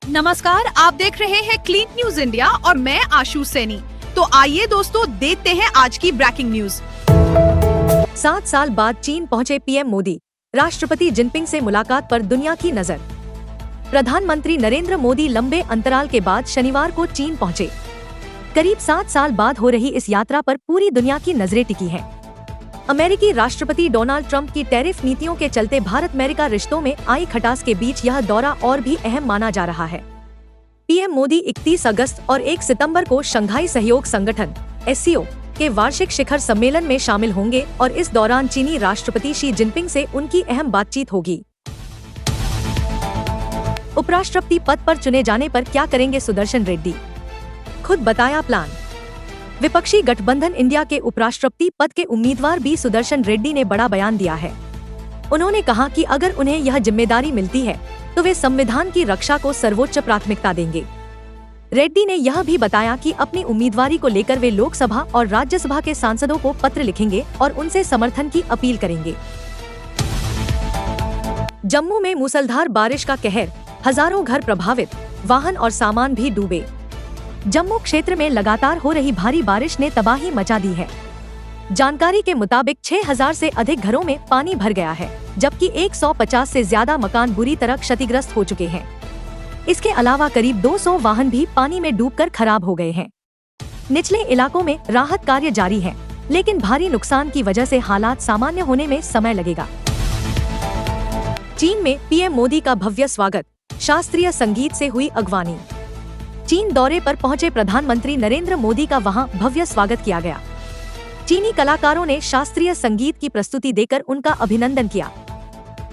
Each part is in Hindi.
नमस्कार, आप देख रहे हैं क्लीन न्यूज इंडिया और मैं आशु सैनी। तो आइए दोस्तों, देखते हैं आज की ब्रेकिंग न्यूज। 7 साल बाद चीन पहुंचे पीएम मोदी, राष्ट्रपति जिनपिंग से मुलाकात पर दुनिया की नजर। प्रधानमंत्री नरेंद्र मोदी लंबे अंतराल के बाद शनिवार को चीन पहुंचे। करीब 7 साल बाद हो रही इस यात्रा पर पूरी दुनिया की नजरें टिकी हैं। अमेरिकी राष्ट्रपति डोनाल्ड ट्रंप की टैरिफ नीतियों के चलते भारत अमेरिका रिश्तों में आई खटास के बीच यह दौरा और भी अहम माना जा रहा है। पीएम मोदी 31 अगस्त और 1 सितंबर को शंघाई सहयोग संगठन (SCO) के वार्षिक शिखर सम्मेलन में शामिल होंगे और इस दौरान चीनी राष्ट्रपति शी जिनपिंग से उनकी अहम बातचीत होगी। उपराष्ट्रपति पद पर चुने जाने पर क्या करेंगे सुदर्शन रेड्डी, खुद बताया प्लान। विपक्षी गठबंधन इंडिया के उपराष्ट्रपति पद के उम्मीदवार बी सुदर्शन रेड्डी ने बड़ा बयान दिया है। उन्होंने कहा कि अगर उन्हें यह जिम्मेदारी मिलती है तो वे संविधान की रक्षा को सर्वोच्च प्राथमिकता देंगे। रेड्डी ने यह भी बताया कि अपनी उम्मीदवारी को लेकर वे लोकसभा और राज्यसभा के सांसदों को पत्र लिखेंगे और उनसे समर्थन की अपील करेंगे। जम्मू में मूसलाधार बारिश का कहर, हजारों घर प्रभावित, वाहन और सामान भी डूबे। जम्मू क्षेत्र में लगातार हो रही भारी बारिश ने तबाही मचा दी है। जानकारी के मुताबिक 6000 से अधिक घरों में पानी भर गया है, जबकि 150 से ज्यादा मकान बुरी तरह क्षतिग्रस्त हो चुके हैं। इसके अलावा करीब 200 वाहन भी पानी में डूबकर खराब हो गए हैं। निचले इलाकों में राहत कार्य जारी है, लेकिन भारी नुकसान की वजह से हालात सामान्य होने में समय लगेगा। चीन में पीएम मोदी का भव्य स्वागत, शास्त्रीय संगीत से हुई अगवानी। चीन दौरे पर पहुंचे प्रधानमंत्री नरेंद्र मोदी का वहां भव्य स्वागत किया गया। चीनी कलाकारों ने शास्त्रीय संगीत की प्रस्तुति देकर उनका अभिनंदन किया।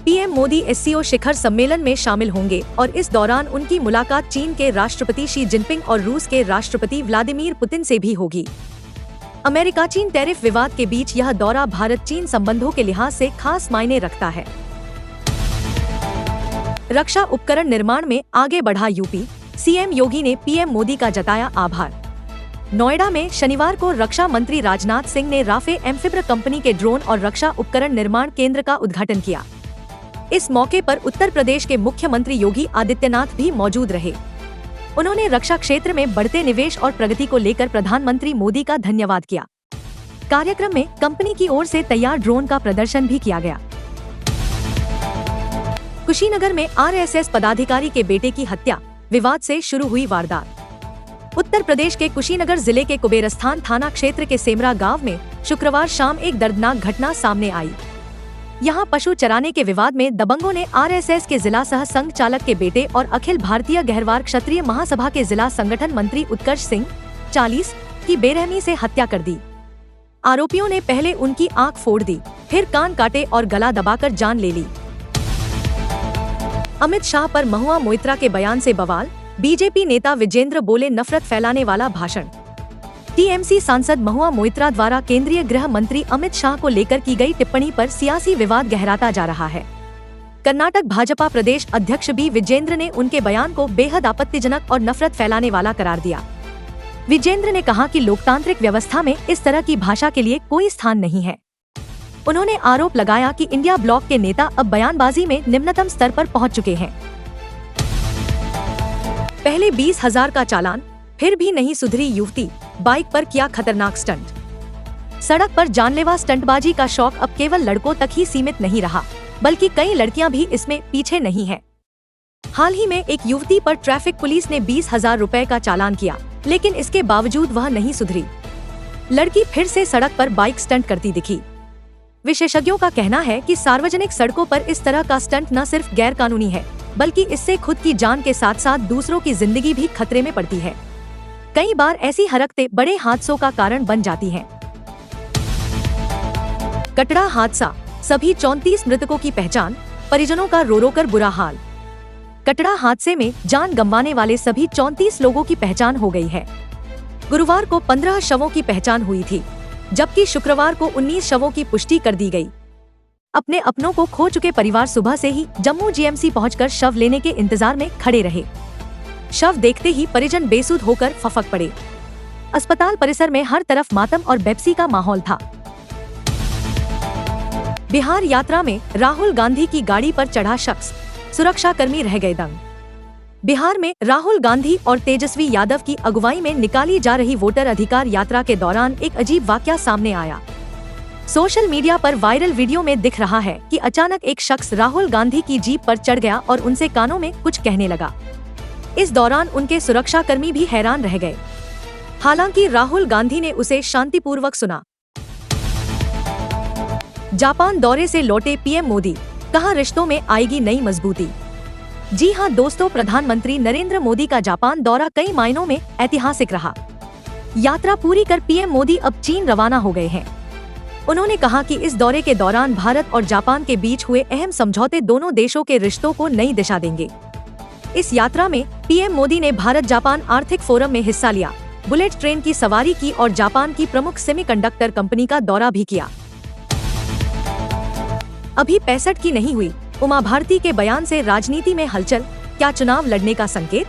पीएम मोदी SCO शिखर सम्मेलन में शामिल होंगे और इस दौरान उनकी मुलाकात चीन के राष्ट्रपति शी जिनपिंग और रूस के राष्ट्रपति व्लादिमीर पुतिन से भी होगी। अमेरिका चीन टैरिफ विवाद के बीच यह दौरा भारत चीन संबंधों के लिहाज से खास मायने रखता है। रक्षा उपकरण निर्माण में आगे बढ़ा यूपी, सीएम योगी ने पीएम मोदी का जताया आभार। नोएडा में शनिवार को रक्षा मंत्री राजनाथ सिंह ने राफे एम्फिब्र कंपनी के ड्रोन और रक्षा उपकरण निर्माण केंद्र का उद्घाटन किया। इस मौके पर उत्तर प्रदेश के मुख्यमंत्री योगी आदित्यनाथ भी मौजूद रहे। उन्होंने रक्षा क्षेत्र में बढ़ते निवेश और प्रगति को लेकर प्रधानमंत्री मोदी का धन्यवाद किया। कार्यक्रम में कंपनी की ओर से तैयार ड्रोन का प्रदर्शन भी किया गया। कुशीनगर में RSS पदाधिकारी के बेटे की हत्या, विवाद से शुरू हुई वारदात। उत्तर प्रदेश के कुशीनगर जिले के कुबेरस्थान थाना क्षेत्र के सेमरा गांव में शुक्रवार शाम एक दर्दनाक घटना सामने आई। यहां पशु चराने के विवाद में दबंगों ने RSS के जिला सह संघ चालक के बेटे और अखिल भारतीय गहरवार क्षत्रिय महासभा के जिला संगठन मंत्री उत्कर्ष सिंह 40 की बेरहमी से हत्या कर दी। आरोपियों ने पहले उनकी आंख फोड़ दी, फिर कान काटे और गला दबाकर जान ले ली। अमित शाह पर महुआ मोइत्रा के बयान से बवाल, बीजेपी नेता विजेंद्र बोले नफरत फैलाने वाला भाषण। टीएमसी सांसद महुआ मोइत्रा द्वारा केंद्रीय गृह मंत्री अमित शाह को लेकर की गई टिप्पणी पर सियासी विवाद गहराता जा रहा है। कर्नाटक भाजपा प्रदेश अध्यक्ष बी विजेंद्र ने उनके बयान को बेहद आपत्तिजनक और नफरत फैलाने वाला करार दिया। विजेंद्र ने कहा कि लोकतांत्रिक व्यवस्था में इस तरह की भाषा के लिए कोई स्थान नहीं है। उन्होंने आरोप लगाया कि इंडिया ब्लॉक के नेता अब बयानबाजी में निम्नतम स्तर पर पहुंच चुके हैं। पहले 20,000 का चालान, फिर भी नहीं सुधरी युवती, बाइक पर किया खतरनाक स्टंट। सड़क पर जानलेवा स्टंटबाजी का शौक अब केवल लड़कों तक ही सीमित नहीं रहा, बल्कि कई लड़कियां भी इसमें पीछे नहीं हैं। हाल ही में एक युवती पर ट्रैफिक पुलिस ने 20,000 रुपए का चालान किया, लेकिन इसके बावजूद वह नहीं सुधरी। लड़की फिर से सड़क पर बाइक स्टंट करती दिखी। विशेषज्ञों का कहना है कि सार्वजनिक सड़कों पर इस तरह का स्टंट न सिर्फ गैर कानूनी है, बल्कि इससे खुद की जान के साथ साथ दूसरों की जिंदगी भी खतरे में पड़ती है। कई बार ऐसी हरकतें बड़े हादसों का कारण बन जाती हैं। कटड़ा हादसा, सभी 34 मृतकों की पहचान, परिजनों का रो रो कर बुरा हाल। कटड़ा हादसे में जान गंवाने वाले सभी 34 लोगों की पहचान हो गई है। गुरुवार को 15 शवों की पहचान हुई थी, जबकि शुक्रवार को 19 शवों की पुष्टि कर दी गई। अपने अपनों को खो चुके परिवार सुबह से ही जम्मू GMC पहुंचकर शव लेने के इंतजार में खड़े रहे। शव देखते ही परिजन बेसुध होकर फफक पड़े। अस्पताल परिसर में हर तरफ मातम और बेपसी का माहौल था। बिहार यात्रा में राहुल गांधी की गाड़ी पर चढ़ा शख्स, सुरक्षाकर्मी रह गए दंग। बिहार में राहुल गांधी और तेजस्वी यादव की अगुवाई में निकाली जा रही वोटर अधिकार यात्रा के दौरान एक अजीब वाकया सामने आया। सोशल मीडिया पर वायरल वीडियो में दिख रहा है कि अचानक एक शख्स राहुल गांधी की जीप पर चढ़ गया और उनसे कानों में कुछ कहने लगा। इस दौरान उनके सुरक्षाकर्मी भी हैरान रह गए। हालांकि राहुल गांधी ने उसे शांतिपूर्वक सुना। जापान दौरे से लौटे पीएम मोदी, कहा रिश्तों में आएगी नई मजबूती। जी हां दोस्तों, प्रधानमंत्री नरेंद्र मोदी का जापान दौरा कई मायनों में ऐतिहासिक रहा। यात्रा पूरी कर पीएम मोदी अब चीन रवाना हो गए हैं। उन्होंने कहा कि इस दौरे के दौरान भारत और जापान के बीच हुए अहम समझौते दोनों देशों के रिश्तों को नई दिशा देंगे। इस यात्रा में पीएम मोदी ने भारत जापान आर्थिक फोरम में हिस्सा लिया, बुलेट ट्रेन की सवारी की और जापान की प्रमुख सेमीकंडक्टर कंपनी का दौरा भी किया। अभी 65 की नहीं हुई, उमा भारती के बयान से राजनीति में हलचल, क्या चुनाव लड़ने का संकेत?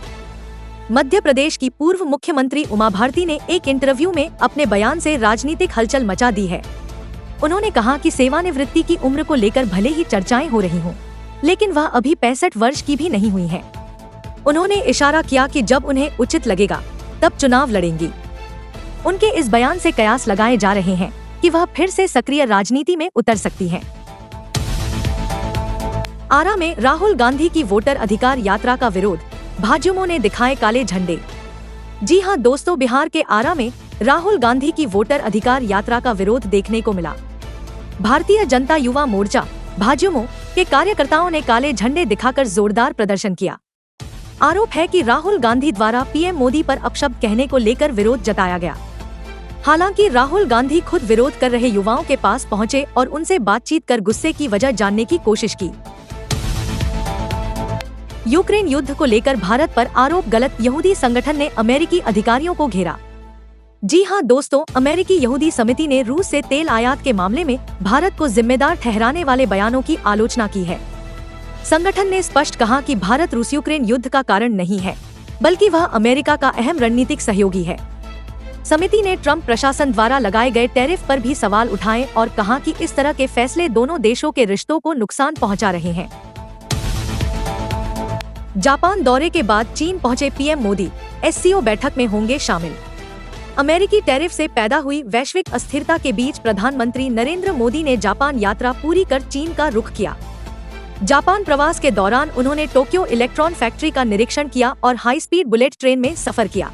मध्य प्रदेश की पूर्व मुख्यमंत्री उमा भारती ने एक इंटरव्यू में अपने बयान से राजनीतिक हलचल मचा दी है। उन्होंने कहा कि सेवानिवृत्ति की उम्र को लेकर भले ही चर्चाएं हो रही हों, लेकिन वह अभी 65 वर्ष की भी नहीं हुई हैं। उन्होंने इशारा किया कि जब उन्हें उचित लगेगा तब चुनाव लड़ेंगी। उनके इस बयान से कयास लगाए जा रहे हैं कि वह फिर से सक्रिय राजनीति में उतर सकती हैं। आरा में राहुल गांधी की वोटर अधिकार यात्रा का विरोध, भाजयुमो ने दिखाए काले झंडे। जी हां दोस्तों, बिहार के आरा में राहुल गांधी की वोटर अधिकार यात्रा का विरोध देखने को मिला। भारतीय जनता युवा मोर्चा भाजयुमो के कार्यकर्ताओं ने काले झंडे दिखाकर जोरदार प्रदर्शन किया। आरोप है कि राहुल गांधी द्वारा पीएम मोदी पर अपशब्द कहने को लेकर विरोध जताया गया। हालांकि राहुल गांधी खुद विरोध कर रहे युवाओं के पास पहुंचे और उनसे बातचीत कर गुस्से की वजह जानने की कोशिश की। यूक्रेन युद्ध को लेकर भारत पर आरोप गलत, यहूदी संगठन ने अमेरिकी अधिकारियों को घेरा। जी हां दोस्तों, अमेरिकी यहूदी समिति ने रूस से तेल आयात के मामले में भारत को जिम्मेदार ठहराने वाले बयानों की आलोचना की है। संगठन ने स्पष्ट कहा कि भारत रूस यूक्रेन युद्ध का कारण नहीं है, बल्कि वह अमेरिका का अहम रणनीतिक सहयोगी है। समिति ने ट्रंप प्रशासन द्वारा लगाए गए टैरिफ पर भी सवाल उठाए और कहा कि इस तरह के फैसले दोनों देशों के रिश्तों को नुकसान पहुंचा रहे हैं। जापान दौरे के बाद चीन पहुंचे पीएम मोदी, एससीओ बैठक में होंगे शामिल। अमेरिकी टैरिफ से पैदा हुई वैश्विक अस्थिरता के बीच प्रधानमंत्री नरेंद्र मोदी ने जापान यात्रा पूरी कर चीन का रुख किया। जापान प्रवास के दौरान उन्होंने टोक्यो इलेक्ट्रॉन फैक्ट्री का निरीक्षण किया और हाई स्पीड बुलेट ट्रेन में सफर किया।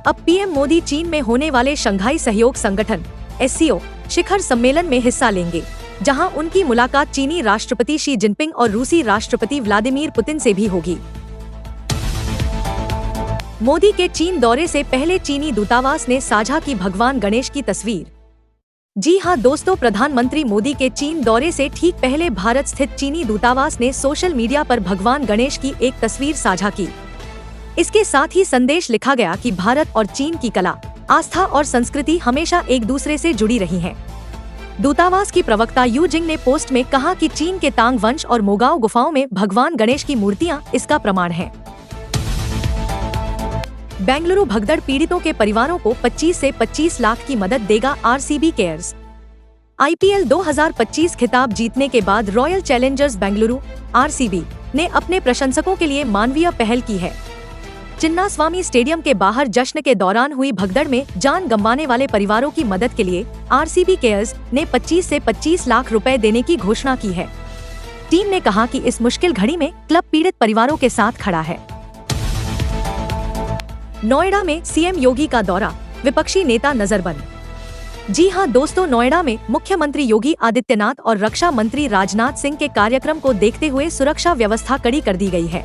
अब पीएम मोदी चीन में होने वाले शंघाई सहयोग संगठन एससीओ शिखर सम्मेलन में हिस्सा लेंगे, जहां उनकी मुलाकात चीनी राष्ट्रपति शी जिनपिंग और रूसी राष्ट्रपति व्लादिमीर पुतिन से भी होगी। मोदी के चीन दौरे से पहले चीनी दूतावास ने साझा की भगवान गणेश की तस्वीर। जी हां दोस्तों, प्रधानमंत्री मोदी के चीन दौरे से ठीक पहले भारत स्थित चीनी दूतावास ने सोशल मीडिया पर भगवान गणेश की एक तस्वीर साझा की। इसके साथ ही संदेश लिखा गया कि भारत और चीन की कला, आस्था और संस्कृति हमेशा एक दूसरे से जुड़ी रही हैं। दूतावास की प्रवक्ता यू जिंग ने पोस्ट में कहा कि चीन के तांग वंश और मोगाओ गुफाओं में भगवान गणेश की मूर्तियां इसका प्रमाण हैं। बेंगलुरु भगदड़ पीड़ितों के परिवारों को 25 से 25 लाख की मदद देगा आरसीबी केयर्स। आईपीएल 2025 खिताब जीतने के बाद रॉयल चैलेंजर्स बेंगलुरु आरसीबी ने अपने प्रशंसकों के लिए मानवीय पहल की है। चिन्नास्वामी स्टेडियम के बाहर जश्न के दौरान हुई भगदड़ में जान गंवाने वाले परिवारों की मदद के लिए आरसीबी केयर्स ने 25 से 25 लाख रुपए देने की घोषणा की है। टीम ने कहा कि इस मुश्किल घड़ी में क्लब पीड़ित परिवारों के साथ खड़ा है। नोएडा में सीएम योगी का दौरा, विपक्षी नेता नजरबंद। जी हां दोस्तों, नोएडा में मुख्यमंत्री योगी आदित्यनाथ और रक्षा मंत्री राजनाथ सिंह के कार्यक्रम को देखते हुए सुरक्षा व्यवस्था कड़ी कर दी गई है।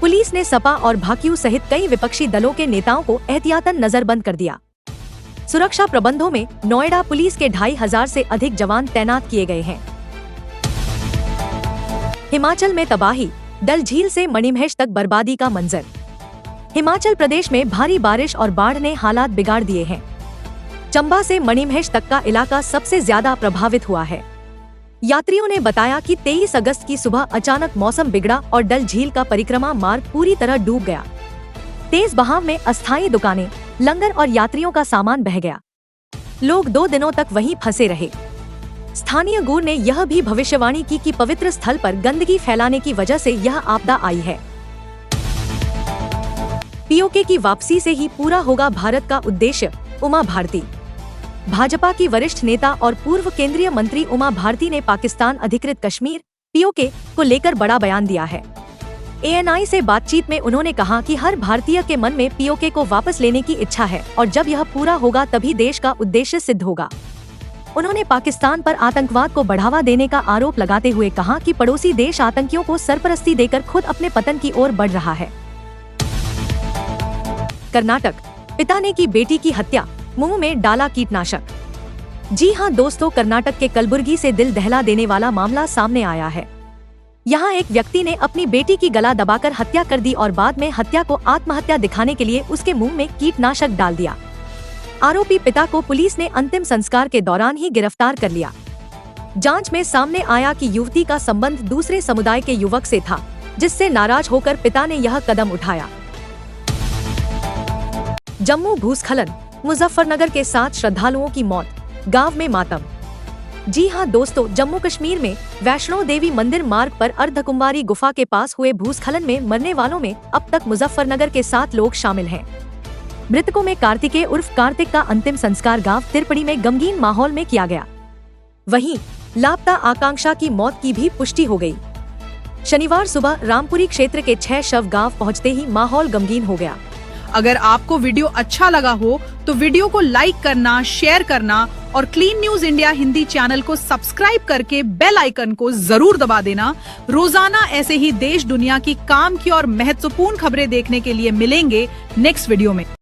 पुलिस ने सपा और भाकियू सहित कई विपक्षी दलों के नेताओं को एहतियातन नजरबंद कर दिया। सुरक्षा प्रबंधों में नोएडा पुलिस के 2500 से अधिक जवान तैनात किए गए हैं। हिमाचल में तबाही, डल झील से मणिमहेश तक बर्बादी का मंजर। हिमाचल प्रदेश में भारी बारिश और बाढ़ ने हालात बिगाड़ दिए हैं। चंबा से मणिमहेश तक का इलाका सबसे ज्यादा प्रभावित हुआ है। यात्रियों ने बताया कि 23 अगस्त की सुबह अचानक मौसम बिगड़ा और डल झील का परिक्रमा मार्ग पूरी तरह डूब गया। तेज बहाव में अस्थायी दुकानें, लंगर और यात्रियों का सामान बह गया। लोग 2 दिनों तक वहीं फंसे रहे। स्थानीय गुर ने यह भी भविष्यवाणी की कि पवित्र स्थल पर गंदगी फैलाने की वजह से यह आपदा आई है। पीओके की वापसी से ही पूरा होगा भारत का उद्देश्य, उमा भारती। भाजपा की वरिष्ठ नेता और पूर्व केंद्रीय मंत्री उमा भारती ने पाकिस्तान अधिकृत कश्मीर पीओके को लेकर बड़ा बयान दिया है। ANI से बातचीत में उन्होंने कहा कि हर भारतीय के मन में पीओके को वापस लेने की इच्छा है और जब यह पूरा होगा तभी देश का उद्देश्य सिद्ध होगा। उन्होंने पाकिस्तान पर आतंकवाद को बढ़ावा देने का आरोप लगाते हुए कहा कि पड़ोसी देश आतंकियों को सरपरस्ती देकर खुद अपने पतन की ओर बढ़ रहा है। कर्नाटक, पिता ने की बेटी की हत्या, मुंह में डाला कीटनाशक। जी हां दोस्तों, कर्नाटक के कलबुर्गी से दिल दहला देने वाला मामला सामने आया है। यहाँ एक व्यक्ति ने अपनी बेटी की गला दबाकर हत्या कर दी और बाद में हत्या को आत्महत्या दिखाने के लिए उसके मुंह में कीटनाशक डाल दिया। आरोपी पिता को पुलिस ने अंतिम संस्कार के दौरान ही गिरफ्तार कर लिया। जांच में सामने आया कि युवती का संबंध दूसरे समुदाय के युवक से था, जिससे नाराज होकर पिता ने यह कदम उठाया। जम्मू भूस्खलन, मुजफ्फरनगर के 7 श्रद्धालुओं की मौत, गांव में मातम। जी हां दोस्तों, जम्मू कश्मीर में वैष्णो देवी मंदिर मार्ग पर अर्धकुंवारी गुफा के पास हुए भूस्खलन में मरने वालों में अब तक मुजफ्फरनगर के 7 लोग शामिल हैं। मृतकों में कार्तिकेय उर्फ कार्तिक का अंतिम संस्कार गांव तिरपड़ी में गमगीन माहौल में किया गया। वहीं लापता आकांक्षा की मौत की भी पुष्टि हो गई। शनिवार सुबह रामपुरी क्षेत्र के 6 शव गांव पहुंचते ही माहौल गमगीन हो गया। अगर आपको वीडियो अच्छा लगा हो तो वीडियो को लाइक करना, शेयर करना और clean news India Hindi channel को सब्सक्राइब करके बेल आइकन को जरूर दबा देना। रोजाना ऐसे ही देश दुनिया की काम की और महत्वपूर्ण खबरें देखने के लिए मिलेंगे नेक्स्ट वीडियो में।